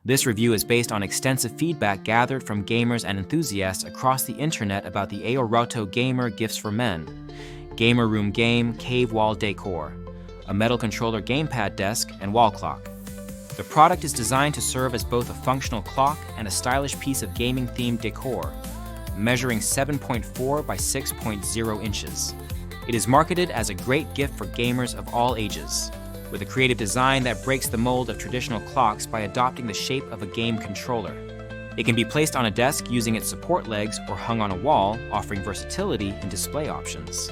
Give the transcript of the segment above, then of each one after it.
This review is based on extensive feedback gathered from gamers and enthusiasts across the internet about the AOROTOE Gamer Gifts for Men, Gamer Room Game Cave Wall Decor, a metal controller gamepad desk, and wall clock. The product is designed to serve as both a functional clock and a stylish piece of gaming-themed decor, measuring 7.4 by 6.0 inches. It is marketed as a great gift for gamers of all ages, with a creative design that breaks the mold of traditional clocks by adopting the shape of a game controller. It can be placed on a desk using its support legs or hung on a wall, offering versatility in display options.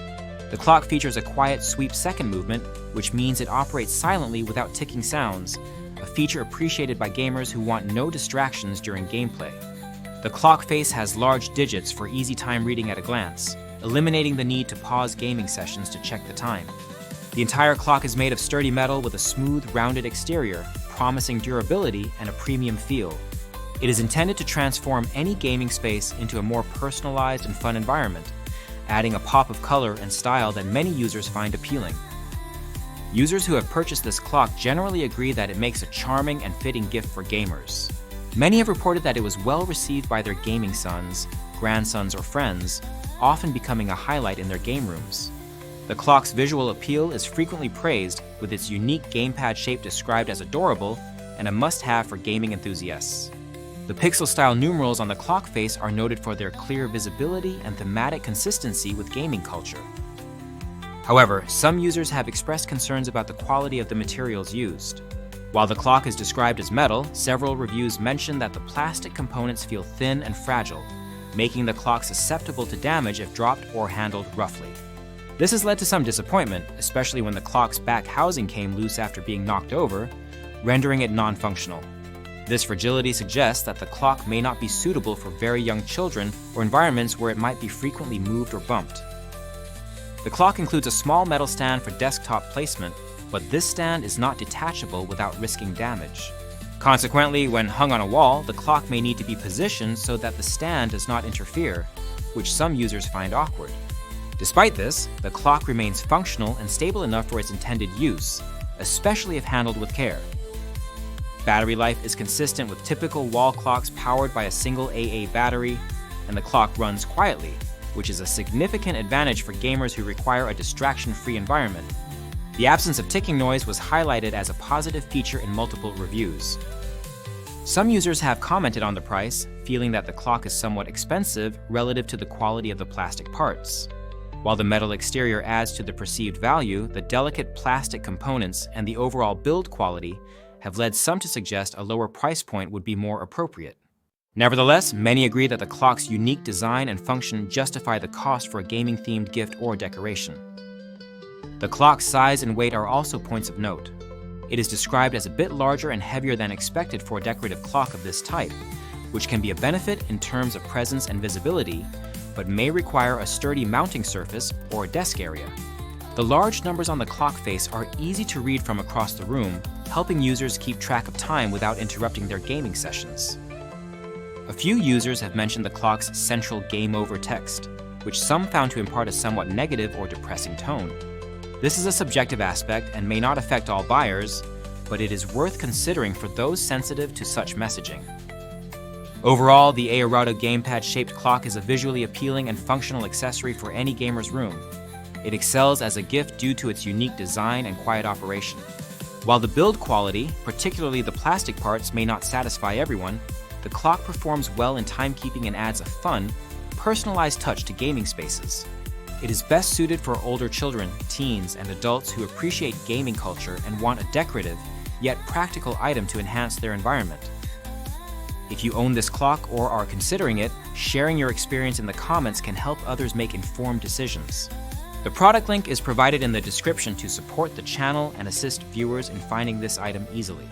The clock features a quiet sweep second movement, which means it operates silently without ticking sounds, a feature appreciated by gamers who want no distractions during gameplay. The clock face has large digits for easy time reading at a glance, eliminating the need to pause gaming sessions to check the time. The entire clock is made of sturdy metal with a smooth, rounded exterior, promising durability and a premium feel. It is intended to transform any gaming space into a more personalized and fun environment, adding a pop of color and style that many users find appealing. Users who have purchased this clock generally agree that it makes a charming and fitting gift for gamers. Many have reported that it was well received by their gaming sons, grandsons, or friends, often becoming a highlight in their game rooms. The clock's visual appeal is frequently praised, with its unique gamepad shape described as adorable and a must-have for gaming enthusiasts. The pixel-style numerals on the clock face are noted for their clear visibility and thematic consistency with gaming culture. However, some users have expressed concerns about the quality of the materials used. While the clock is described as metal, several reviews mention that the plastic components feel thin and fragile, making the clock susceptible to damage if dropped or handled roughly. This has led to some disappointment, especially when the clock's back housing came loose after being knocked over, rendering it non-functional. This fragility suggests that the clock may not be suitable for very young children or environments where it might be frequently moved or bumped. The clock includes a small metal stand for desktop placement, but this stand is not detachable without risking damage. Consequently, when hung on a wall, the clock may need to be positioned so that the stand does not interfere, which some users find awkward. Despite this, the clock remains functional and stable enough for its intended use, especially if handled with care. Battery life is consistent with typical wall clocks powered by a single AA battery, and the clock runs quietly, which is a significant advantage for gamers who require a distraction-free environment. The absence of ticking noise was highlighted as a positive feature in multiple reviews. Some users have commented on the price, feeling that the clock is somewhat expensive relative to the quality of the plastic parts. While the metal exterior adds to the perceived value, the delicate plastic components and the overall build quality have led some to suggest a lower price point would be more appropriate. Nevertheless, many agree that the clock's unique design and function justify the cost for a gaming-themed gift or decoration. The clock's size and weight are also points of note. It is described as a bit larger and heavier than expected for a decorative clock of this type, which can be a benefit in terms of presence and visibility, but may require a sturdy mounting surface or a desk area. The large numbers on the clock face are easy to read from across the room, helping users keep track of time without interrupting their gaming sessions. A few users have mentioned the clock's central game over text, which some found to impart a somewhat negative or depressing tone. This is a subjective aspect and may not affect all buyers, but it is worth considering for those sensitive to such messaging. Overall, the AOROTOE gamepad-shaped clock is a visually appealing and functional accessory for any gamer's room. It excels as a gift due to its unique design and quiet operation. While the build quality, particularly the plastic parts, may not satisfy everyone, the clock performs well in timekeeping and adds a fun, personalized touch to gaming spaces. It is best suited for older children, teens, and adults who appreciate gaming culture and want a decorative, yet practical item to enhance their environment. If you own this clock or are considering it, sharing your experience in the comments can help others make informed decisions. The product link is provided in the description to support the channel and assist viewers in finding this item easily.